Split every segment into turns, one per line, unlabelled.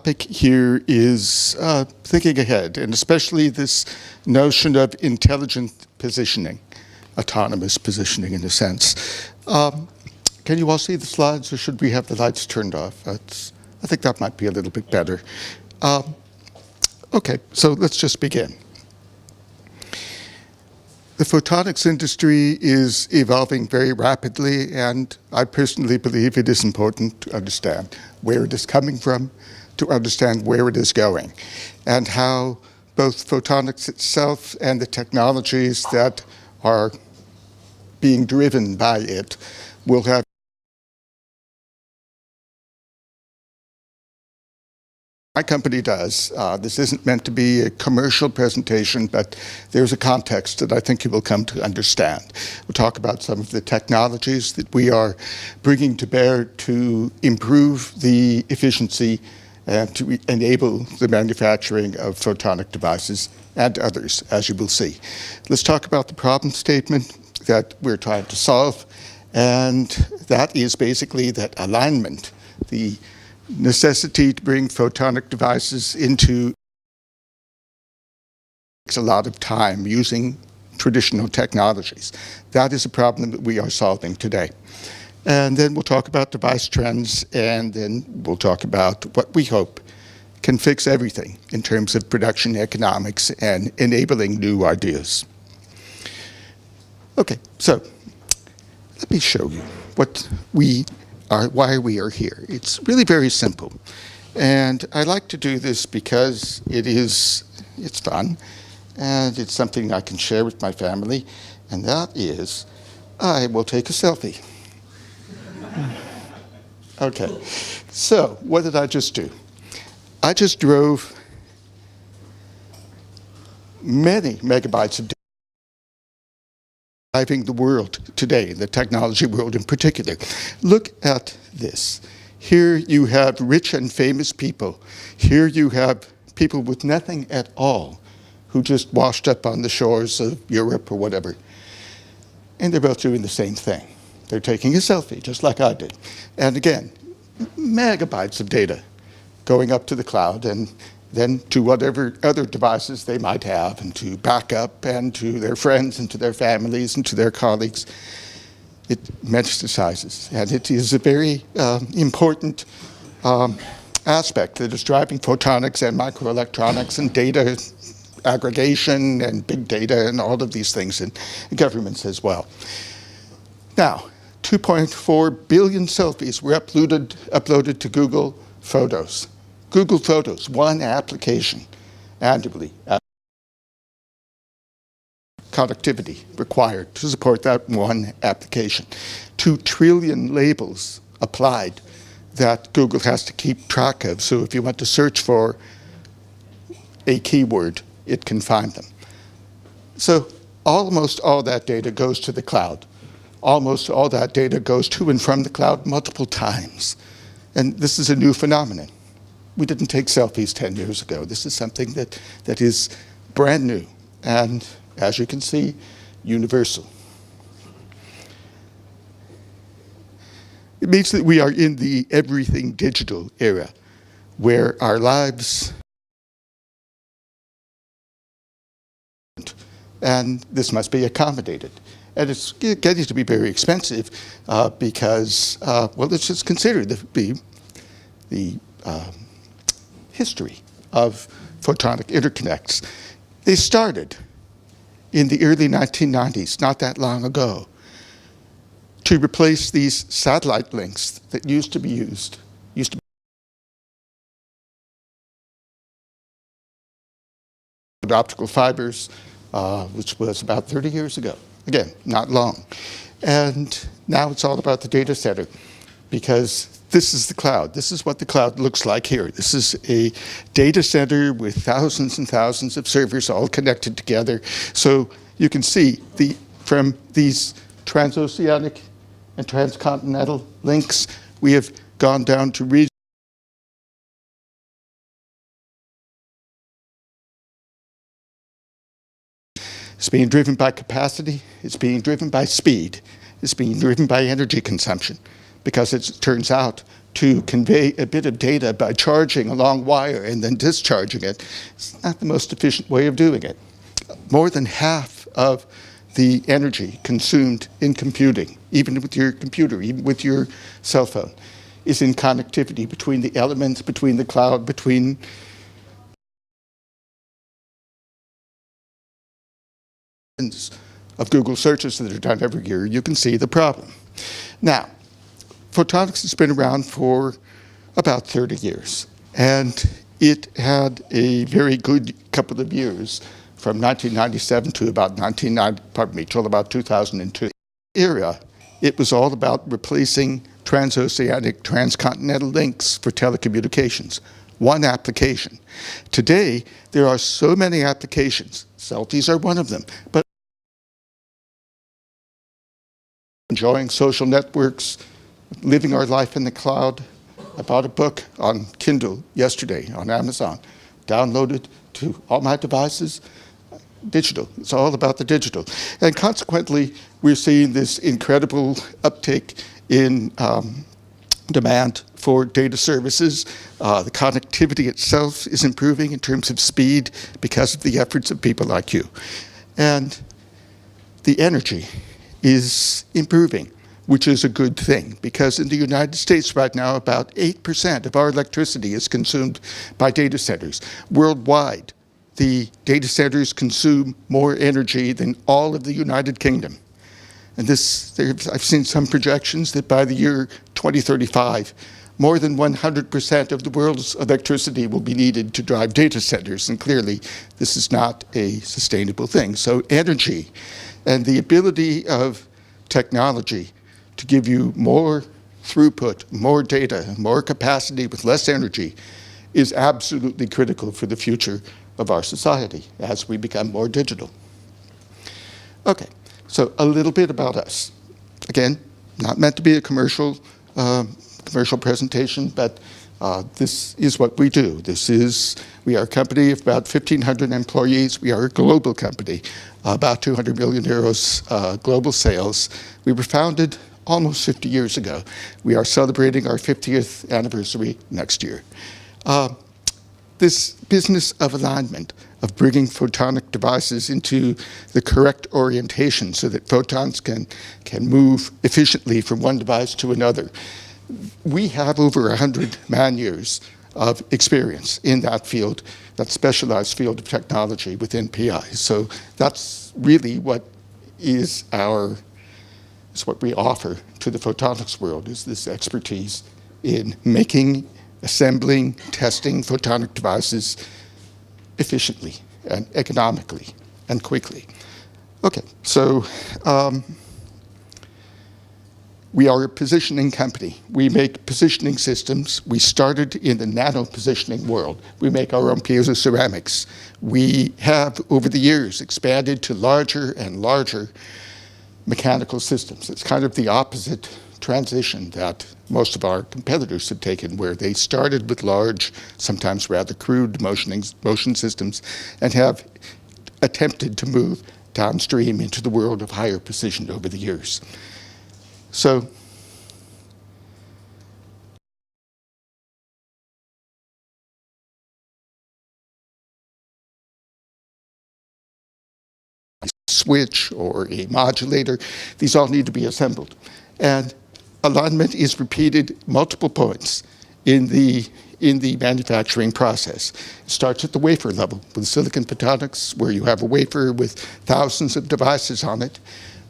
topic here is thinking ahead, and especially this notion of intelligent positioning, autonomous positioning in a sense. Can you all see the slides, or should we have the lights turned off? I think that might be a little bit better. Okay, so let's just begin. The photonics industry is evolving very rapidly, and I personally believe it is important to understand where it is coming from, to understand where it is going, and how both photonics itself and the technologies that are being driven by it will have my company does. This isn't meant to be a commercial presentation, but there's a context that I think you will come to understand. We'll talk about some of the technologies that we are bringing to bear to improve the efficiency and to enable the manufacturing of photonic devices and others, as you will see. Let's talk about the problem statement that we're trying to solve, and that is basically that alignment, the necessity to bring photonic devices into takes a lot of time using traditional technologies. That is a problem that we are solving today. And then we'll talk about device trends, and then we'll talk about what we hope can fix everything in terms of production economics and enabling new ideas. Okay, so let me show you why we are here. It's really very simple. And I like to do this because it's fun, and it's something I can share with my family, and that is, I will take a selfie. Okay, so what did I just do? I just drove many megabytes of data driving the world today, the technology world in particular. Look at this. Here you have rich and famous people. Here you have people with nothing at all who just washed up on the shores of Europe or whatever. And they're both doing the same thing. They're taking a selfie, just like I did. And again, megabytes of data going up to the cloud, and then to whatever other devices they might have, and to backup, and to their friends, and to their families, and to their colleagues. It metastasizes, and it is a very important aspect that is driving photonics and microelectronics and data aggregation and big data and all of these things, and governments as well. Now, 2.4 billion selfies were uploaded to Google Photos. Google Photos, one application annually. Connectivity required to support that one application. 2 trillion labels applied that Google has to keep track of. So if you want to search for a keyword, it can find them. So almost all that data goes to the cloud. Almost all that data goes to and from the cloud multiple times. And this is a new phenomenon. We didn't take selfies 10 years ago. This is something that is brand new and, as you can see, universal. It means that we are in the everything digital era, where our lives, and this must be accommodated. And it's getting to be very expensive because, well, let's just consider the history of photonic interconnects. They started in the early 1990s, not that long ago, to replace these satellite links that used to be optical fibers, which was about 30 years ago. Again, not long. And now it's all about the data center, because this is the cloud. This is what the cloud looks like here. This is a data center with thousands and thousands of servers all connected together. So you can see from these transoceanic and transcontinental links, we have gone down to regions. It's being driven by capacity. It's being driven by speed. It's being driven by energy consumption, because it turns out to convey a bit of data by charging a long wire and then discharging it, it's not the most efficient way of doing it. More than half of the energy consumed in computing, even with your computer, even with your cell phone, is in connectivity between the elements, between the cloud, between of Google searches that are done every year. You can see the problem. Now, photonics has been around for about 30 years, and it had a very good couple of years from 1997 to about 2002 era. It was all about replacing transoceanic, transcontinental links for telecommunications. One application. Today, there are so many applications. Selfies are one of them, but enjoying social networks, living our life in the cloud. I bought a book on Kindle yesterday on Amazon, downloaded to all my devices, digital. It's all about the digital. And consequently, we're seeing this incredible uptake in demand for data services. The connectivity itself is improving in terms of speed because of the efforts of people like you. And the energy is improving, which is a good thing, because in the United States right now, about 8% of our electricity is consumed by data centers. Worldwide, the data centers consume more energy than all of the United Kingdom. And I've seen some projections that by the year 2035, more than 100% of the world's electricity will be needed to drive data centers, and clearly this is not a sustainable thing. So energy and the ability of technology to give you more throughput, more data, more capacity with less energy is absolutely critical for the future of our society as we become more digital. Okay, so a little bit about us. Again, not meant to be a commercial presentation, but this is what we do. We are a company of about 1,500 employees. We are a global company, about 200 million euros global sales. We were founded almost 50 years ago. We are celebrating our 50th anniversary next year. This business of alignment, of bringing photonic devices into the correct orientation so that photons can move efficiently from one device to another. We have over 100 man-years of experience in that field, that specialized field of technology within PI. So that's really what what we offer to the photonics world, is this expertise in making, assembling, testing photonic devices efficiently and economically and quickly. Okay, so we are a positioning company. We make positioning systems. We started in the nano positioning world. We make our own piezo ceramics. We have, over the years, expanded to larger and larger mechanical systems. It's kind of the opposite transition that most of our competitors have taken, where they started with large, sometimes rather crude motion systems, and have attempted to move downstream into the world of higher precision over the years. So switch or a modulator, these all need to be assembled. And alignment is repeated multiple points in the manufacturing process. It starts at the wafer level with silicon photonics, where you have a wafer with thousands of devices on it.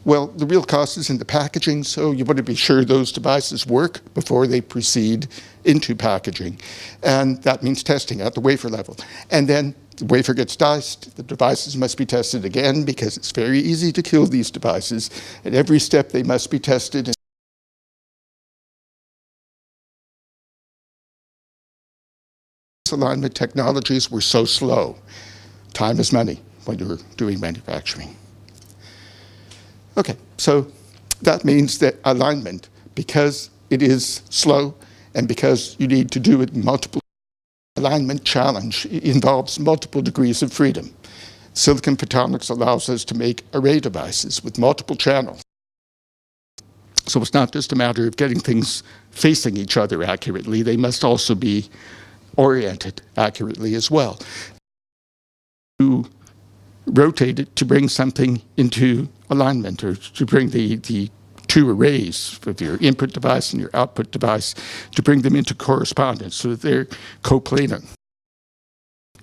Well, the real cost is in the packaging, so you want to be sure those devices work before they proceed into packaging. And that means testing at the wafer level. And then the wafer gets diced, the devices must be tested again, because it's very easy to kill these devices. At every step, they must be tested. Alignment technologies were so slow. Time is money when you're doing manufacturing. Okay, so that means that alignment, because it is slow and because you need to do it in multiple, alignment challenge involves multiple degrees of freedom. Silicon photonics allows us to make array devices with multiple channels. So it's not just a matter of getting things facing each other accurately. They must also be oriented accurately as well. To rotate it to bring something into alignment, or to bring the two arrays of your input device and your output device, to bring them into correspondence so that they're coplanar,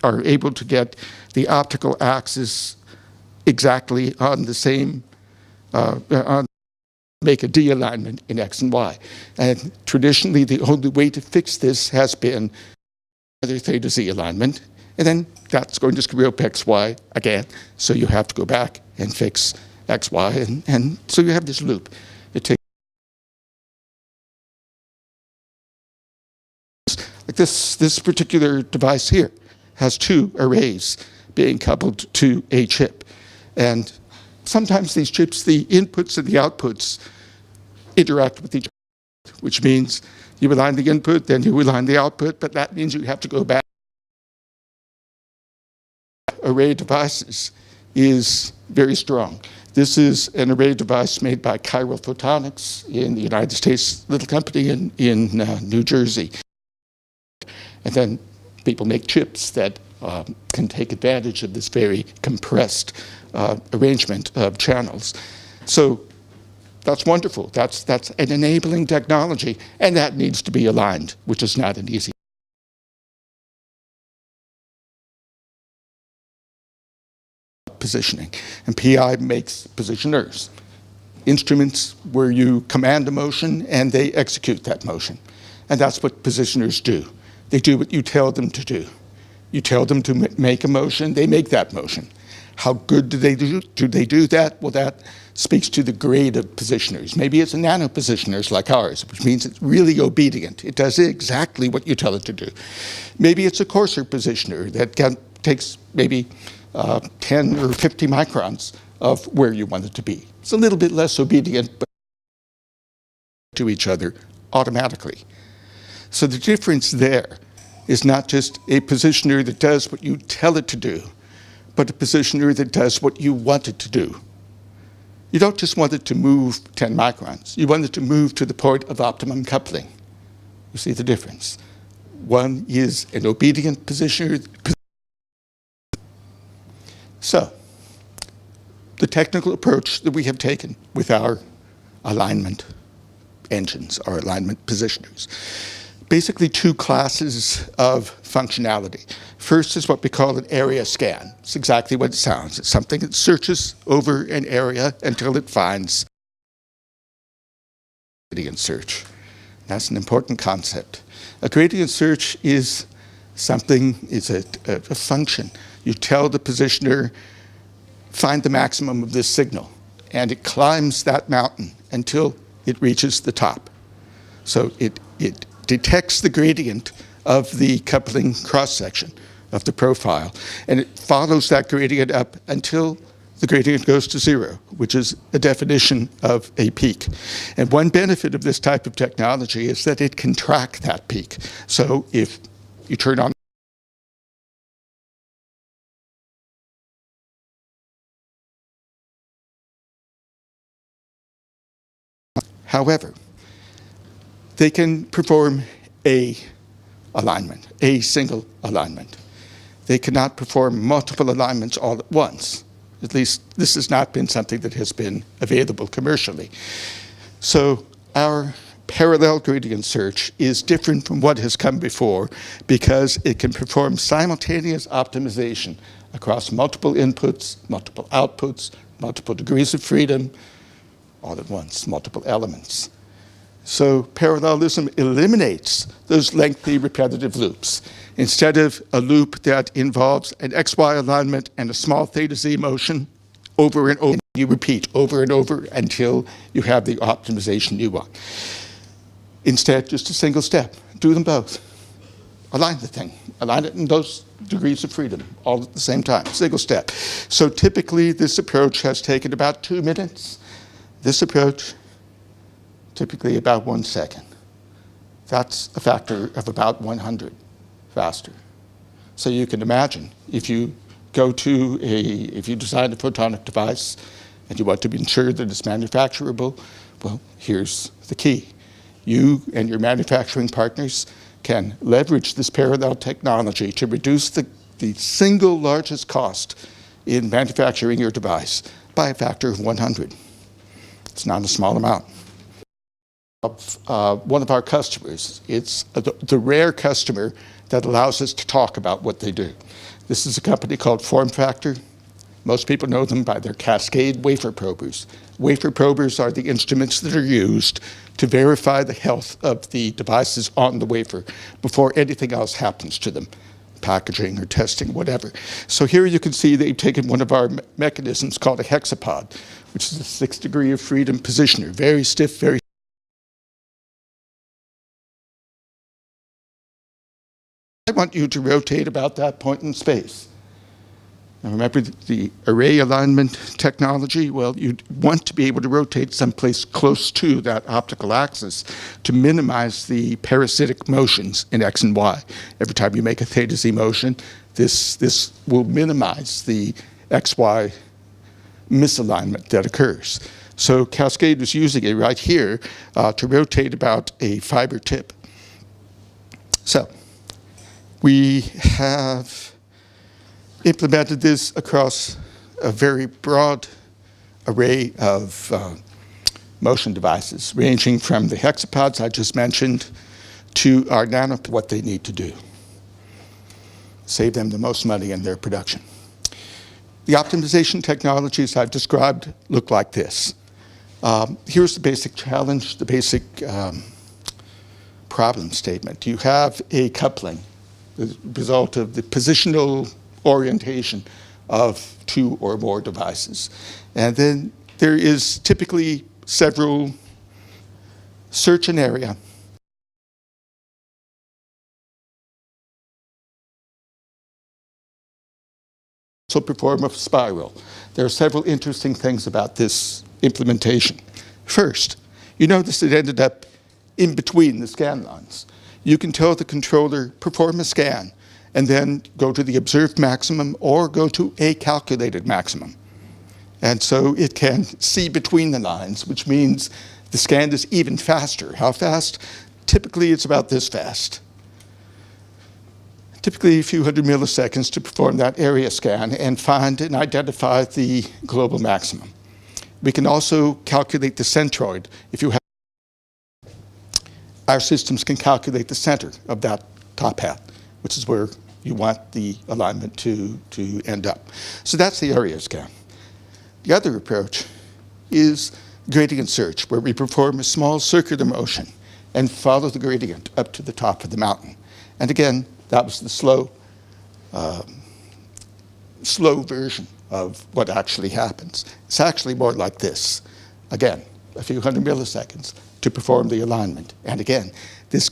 are able to get the optical axis exactly on the same, make a D-alignment in X and Y. And traditionally, the only way to fix this has been either theta Z alignment, and then that's going to screw up XY again. So you have to go back and fix XY, and so you have this loop. It takes like this particular device here has two arrays being coupled to a chip. And sometimes these chips, the inputs and the outputs, interact with each other, which means you align the input, then you align the output, but that means you have to go back. Array devices is very strong. This is an array device made by Chiral Photonics in the United States, little company in New Jersey. And then people make chips that can take advantage of this very compressed arrangement of channels. So that's wonderful. That's an enabling technology, and that needs to be aligned, which is not an easy positioning. And PI makes positioners, instruments where you command a motion and they execute that motion. And that's what positioners do. They do what you tell them to do. You tell them to make a motion, they make that motion. How good do they do that? Well, that speaks to the grade of positioners. Maybe it's a nano positioners like ours, which means it's really obedient. It does exactly what you tell it to do. Maybe it's a coarser positioner that takes maybe 10 or 50 microns of where you want it to be. It's a little bit less obedient, but to each other automatically. So the difference there is not just a positioner that does what you tell it to do, but a positioner that does what you want it to do. You don't just want it to move 10 microns. You want it to move to the point of optimum coupling. You see the difference. One is an obedient positioner. So, the technical approach that we have taken with our alignment engines, our alignment positioners, basically two classes of functionality. First is what we call an area scan. It's exactly what it sounds. It's something that searches over an area until it finds a gradient search. That's an important concept. A gradient search is something, is a function. You tell the positioner, find the maximum of this signal, and it climbs that mountain until it reaches the top. So it detects the gradient of the coupling cross-section of the profile, and it follows that gradient up until the gradient goes to zero, which is a definition of a peak. And one benefit of this type of technology is that it can track that peak. So if you turn on however, they can perform a alignment, a single alignment. They cannot perform multiple alignments all at once. At least this has not been something that has been available commercially. So our parallel gradient search is different from what has come before because it can perform simultaneous optimization across multiple inputs, multiple outputs, multiple degrees of freedom, all at once, multiple elements. So parallelism eliminates those lengthy repetitive loops. Instead of a loop that involves an XY alignment and a small theta Z motion over and over, you repeat over and over until you have the optimization you want. Instead, just a single step. Do them both. Align the thing. Align it in those degrees of freedom all at the same time. Single step. So typically, this approach has taken about 2 minutes. This approach, typically about 1 second. That's a factor of about 100 faster. So you can imagine if you design a photonic device and you want to be sure that it's manufacturable, Well, here's the key. You and your manufacturing partners can leverage this parallel technology to reduce the single largest cost in manufacturing your device by a factor of 100. It's not a small amount. One of our customers, it's the rare customer that allows us to talk about what they do. This is a company called FormFactor. Most people know them by their Cascade wafer probers. Wafer probers are the instruments that are used to verify the health of the devices on the wafer before anything else happens to them, packaging or testing, whatever. So here you can see they've taken one of our mechanisms called a hexapod, which is a 6 degree of freedom positioner, very stiff, very. I want you to rotate about that point in space. Now remember the array alignment technology? Well, you'd want to be able to rotate someplace close to that optical axis to minimize the parasitic motions in X and Y. Every time you make a theta Z motion, this will minimize the XY misalignment that occurs. So Cascade was using it right here to rotate about a fiber tip. So we have implemented this across a very broad array of motion devices, ranging from the hexapods I just mentioned to our nano, what they need to do. Save them the most money in their production. The optimization technologies I've described look like this. Here's the basic challenge, the basic problem statement. You have a coupling, the result of the positional orientation of two or more devices. And then there is typically several search an area. So perform a spiral. There are several interesting things about this implementation. First, you notice it ended up in between the scan lines. You can tell the controller, perform a scan, and then go to the observed maximum or go to a calculated maximum. And so it can see between the lines, which means the scan is even faster. How fast? Typically, it's about this fast. Typically a few hundred milliseconds to perform that area scan and find and identify the global maximum. We can also calculate the centroid. If you have, our systems can calculate the center of that top hat, which is where you want the alignment to end up. So that's the area scan. The other approach is gradient search, where we perform a small circular motion and follow the gradient up to the top of the mountain. And again, that was the slow version of what actually happens. It's actually more like this. Again, a few hundred milliseconds to perform the alignment. And again, this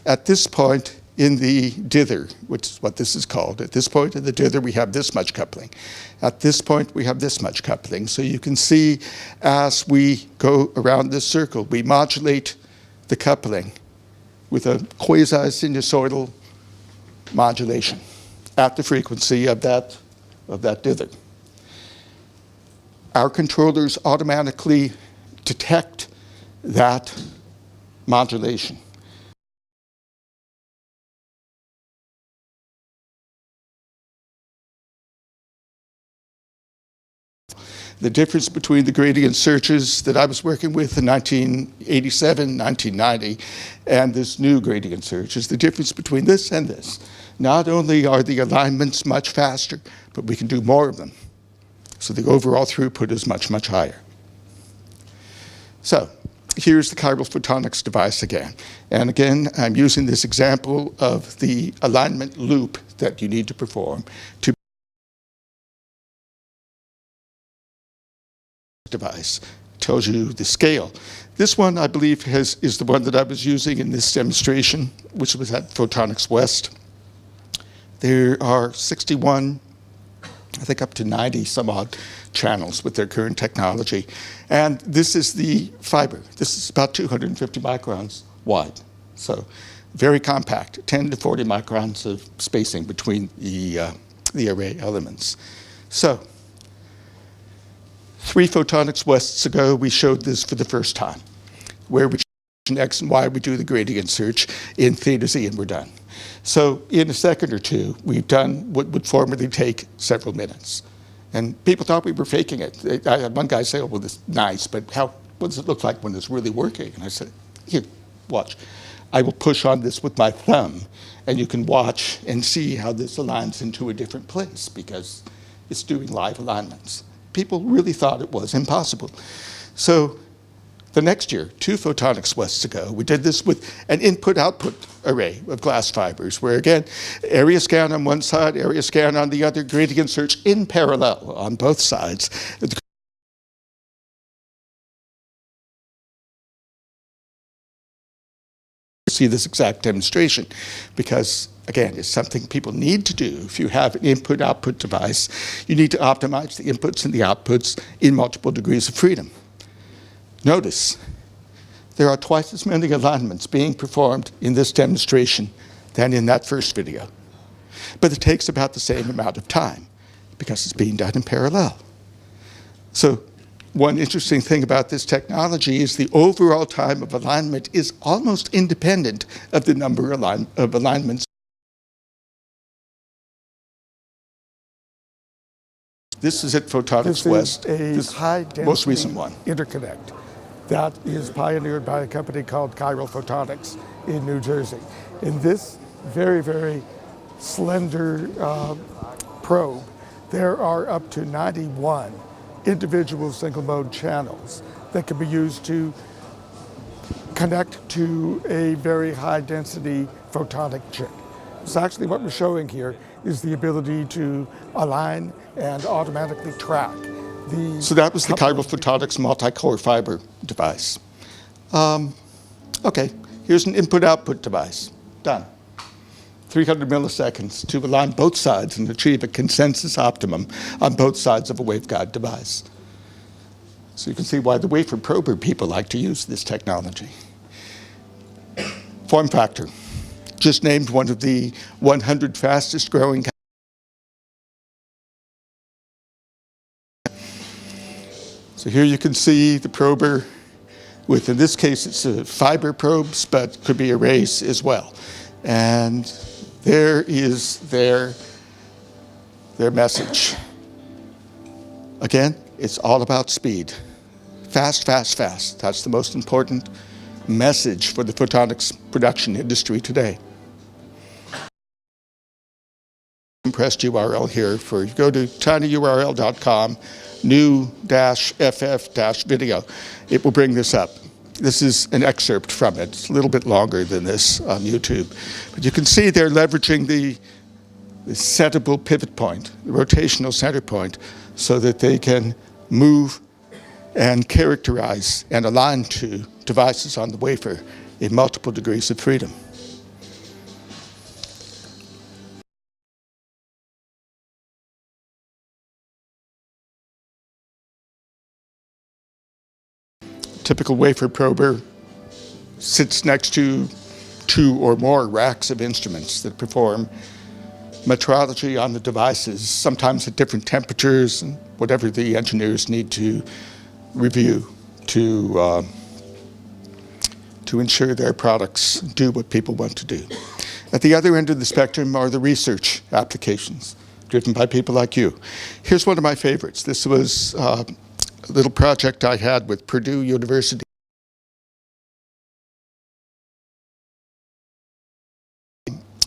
at this point in the dither, which is what this is called, at this point in the dither we have this much coupling. At this point we have this much coupling. So you can see as we go around this circle, we modulate the coupling with a quasi-sinusoidal modulation at the frequency of that dither. Our controllers automatically detect that modulation. The difference between the gradient searches that I was working with in 1987, 1990, and this new gradient search is the difference between this and this. Not only are the alignments much faster, but we can do more of them. So the overall throughput is much, much higher. So here's the chiral photonics device again. And again, I'm using this example of the alignment loop that you need to perform to device. Tells you the scale. This one, I believe, is the one that I was using in this demonstration, which was at Photonics West. There are 61, I think up to 90 some odd channels with their current technology. And this is the fiber. This is about 250 microns wide. So very compact, 10 to 40 microns of spacing between the array elements. So, 3 photonics wests ago, we showed this for the first time, where we X and Y, we do the gradient search in theta z, and we're done. So in a second or two, we've done what would formerly take several minutes. And people thought we were faking it. I had one guy say, oh, well, this is nice, but what does it look like when it's really working? And I said, here, watch. I will push on this with my thumb, and you can watch and see how this aligns into a different place, because it's doing live alignments. People really thought it was impossible. So the next year, 2 photonics wests ago, we did this with an input-output array of glass fibers, where again, area scan on one side, area scan on the other, gradient search in parallel on both sides. See this exact demonstration, because again, it's something people need to do. If you have an input-output device, you need to optimize the inputs and the outputs in multiple degrees of freedom. Notice, there are twice as many alignments being performed in this demonstration than in that first video. But it takes about the same amount of time, because it's being done in parallel. So one interesting thing about this technology is the overall time of alignment is almost independent of the number of alignments. This is at Photonics West,
this high-density
most recent one.
interconnect that is pioneered by a company called Photonics in New Jersey. In this very, very slender probe, there are up to 91 individual single-mode channels that can be used to connect to a very high-density photonic chip. So actually what we're showing here is the ability to align and automatically track the...
So that was the Photonics multi-core fiber device. Okay, here's an input-output device. Done. 300 milliseconds to align both sides and achieve a consensus optimum on both sides of a waveguide device. So you can see why the wafer prober people like to use this technology. Form factor. Just named one of the 100 fastest growing. So here you can see the prober with, in this case, it's a fiber probes, but could be arrays as well. And there is their message. Again, it's all about speed. Fast, fast, fast. That's the most important message for the photonics production industry today. Compressed URL here for, go to tinyurl.com, new-ff-video. It will bring this up. This is an excerpt from it. It's a little bit longer than this on YouTube. But you can see they're leveraging the settable pivot point, the rotational center point, so that they can move and characterize and align to devices on the wafer in multiple degrees of freedom. Typical wafer prober sits next to 2 or more racks of instruments that perform metrology on the devices, sometimes at different temperatures and whatever the engineers need to review to ensure their products do what people want to do. At the other end of the spectrum are the research applications driven by people like you. Here's one of my favorites. This was a little project I had with Purdue University.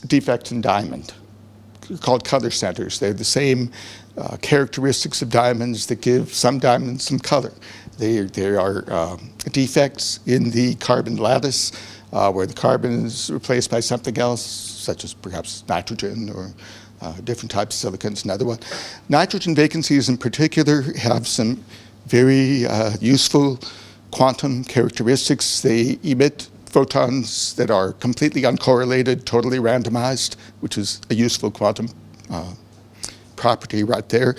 Defects in diamond, called color centers. They're the same characteristics of diamonds that give some diamonds some color. There are defects in the carbon lattice where the carbon is replaced by something else, such as perhaps nitrogen or different types of silicons, another one. Nitrogen vacancies in particular have some very useful quantum characteristics. They emit photons that are completely uncorrelated, totally randomized, which is a useful quantum property right there.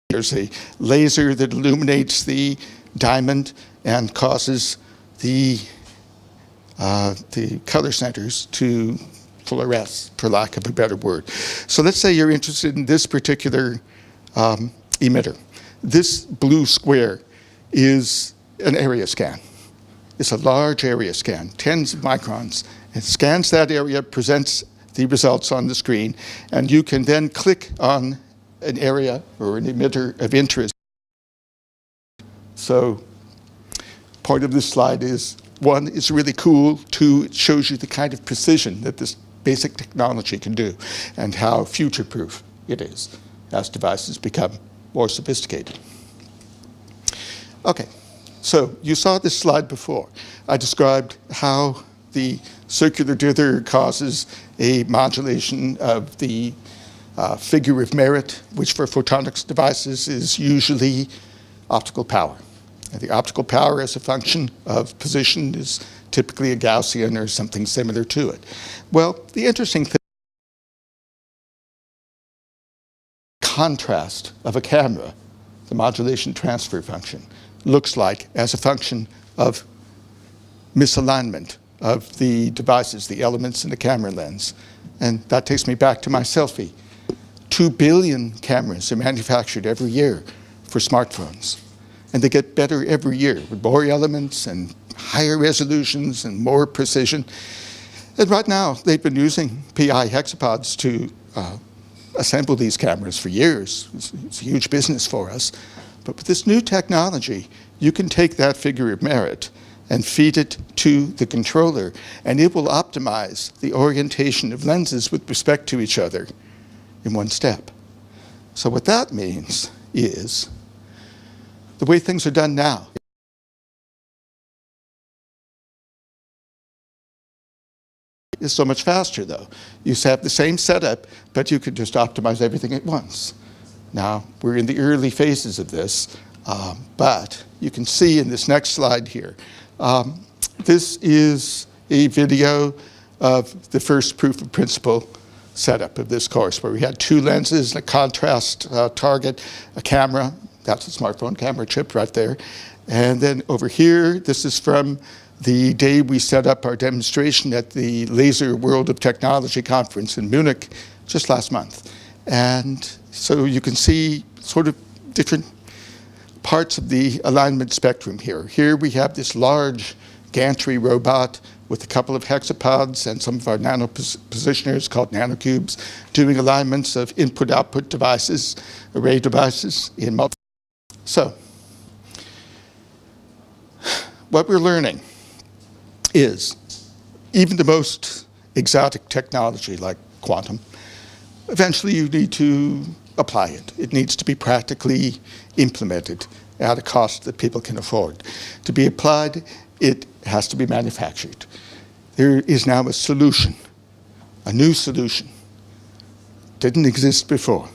There's a laser that illuminates the diamond and causes the the color centers to fluoresce, for lack of a better word. So let's say you're interested in this particular emitter. This blue square is an area scan. It's a large area scan, tens of microns. It scans that area, presents the results on the screen, and you can then click on an area or an emitter of interest. So part of this slide is, one, it's really cool. Two, it shows you the kind of precision that this basic technology can do and how future-proof it is as devices become more sophisticated. Okay, so you saw this slide before. I described how the circular dither causes a modulation of the figure of merit, which for photonics devices is usually optical power. And the optical power as a function of position is typically a Gaussian or something similar to it. Well, the interesting thing, contrast of a camera, the modulation transfer function, looks like as a function of misalignment of the devices, the elements in the camera lens. And that takes me back to my selfie. 2 billion cameras are manufactured every year for smartphones. And they get better every year with more elements and higher resolutions and more precision. And right now, they've been using PI hexapods to assemble these cameras for years. It's a huge business for us. But with this new technology, you can take that figure of merit and feed it to the controller, and it will optimize the orientation of lenses with respect to each other in one step. So what that means is the way things are done now is so much faster, though. You have the same setup, but you could just optimize everything at once. Now, we're in the early phases of this, but you can see in this next slide here, this is a video of the first proof of principle setup of this course, where we had 2 lenses, a contrast target, a camera. That's a smartphone camera chip right there. And then over here, this is from the day we set up our demonstration at the Laser World of Technology conference in Munich just last month. And so you can see sort of different parts of the alignment spectrum here. Here we have this large gantry robot with a couple of hexapods and some of our nano positioners called nanocubes doing alignments of input-output devices, array devices in multi. So what we're learning is even the most exotic technology like quantum, eventually you need to apply it. It needs to be practically implemented at a cost that people can afford. To be applied, it has to be manufactured. There is now a solution, a new solution, didn't exist before,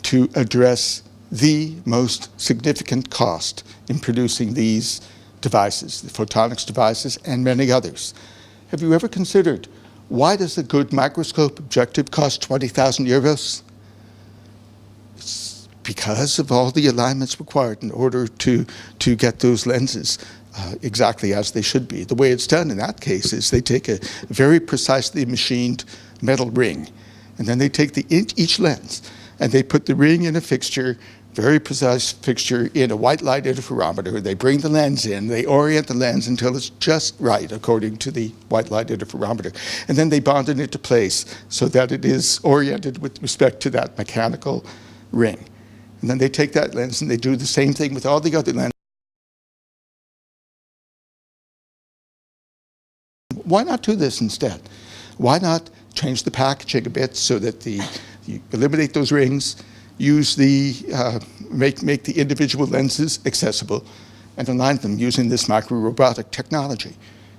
to address the most significant cost in producing these devices, the photonics devices, and many others. Have you ever considered, why does a good microscope objective cost 20,000 euros? It's because of all the alignments required in order to get those lenses exactly as they should be. The way it's done in that case is they take a very precisely machined metal ring, and then they take each lens, and they put the ring in a fixture, very precise fixture in a white light interferometer. They bring the lens in, they orient the lens until it's just right according to the white light interferometer. And then they bond it into place so that it is oriented with respect to that mechanical ring. And then they take that lens and they do the same thing with all the other lenses. Why not do this instead? Why not change the packaging a bit so that you eliminate those rings, use make the individual lenses accessible, and align them using this microrobotic technology?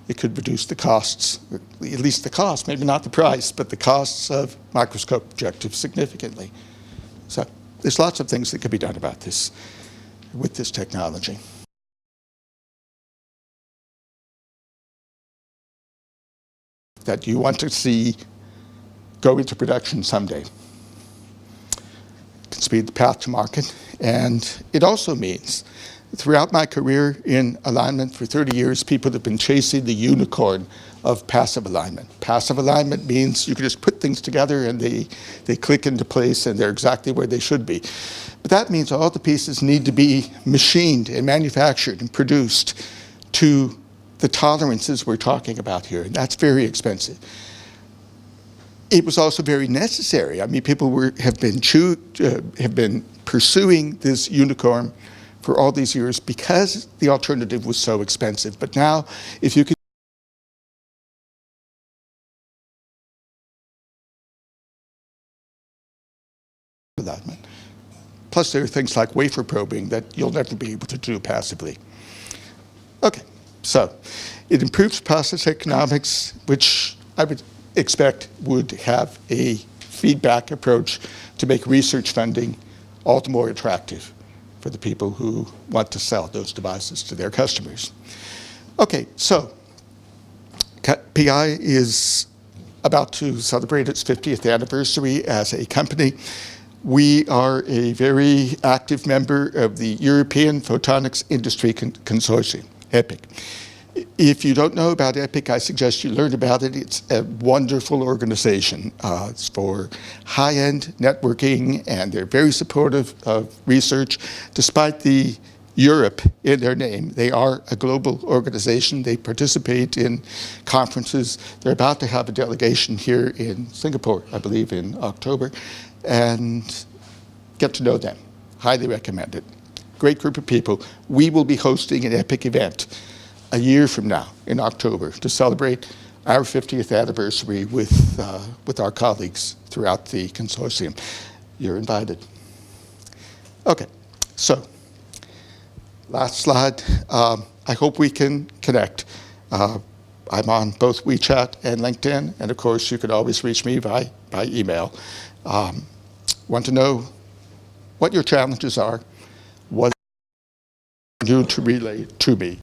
It could reduce the costs, or at least the cost, maybe not the price, but the costs of microscope objectives significantly. So there's lots of things that could be done about this with this technology. That you want to see go into production someday. It can speed the path to market. And it also means, throughout my career in alignment for 30 years, people have been chasing the unicorn of passive alignment. Passive alignment means you can just put things together and they click into place and they're exactly where they should be. But that means all the pieces need to be machined and manufactured and produced to the tolerances we're talking about here, and that's very expensive. It was also very necessary. I mean, people have been pursuing this unicorn for all these years because the alternative was so expensive. But now, if you could alignment. Plus, there are things like wafer probing that you'll never be able to do passively. Okay, so it improves process economics, which I would expect would have a feedback approach to make research funding all the more attractive for the people who want to sell those devices to their customers. Okay, so PI is about to celebrate its 50th anniversary as a company. We are a very active member of the European Photonics Industry Consortium, EPIC. If you don't know about EPIC, I suggest you learn about it. It's a wonderful organization. It's for high-end networking, and they're very supportive of research. Despite the Europe in their name, they are a global organization. They participate in conferences. They're about to have a delegation here in Singapore, I believe, in October, and get to know them. Highly recommend it. Great group of people. We will be hosting an EPIC event a year from now in October to celebrate our 50th anniversary with our colleagues throughout the consortium. You're invited. Okay, so last slide. I hope we can connect. I'm on both WeChat and LinkedIn, and of course you can always reach me by email. Want to know what your challenges are, what you do to relay to me.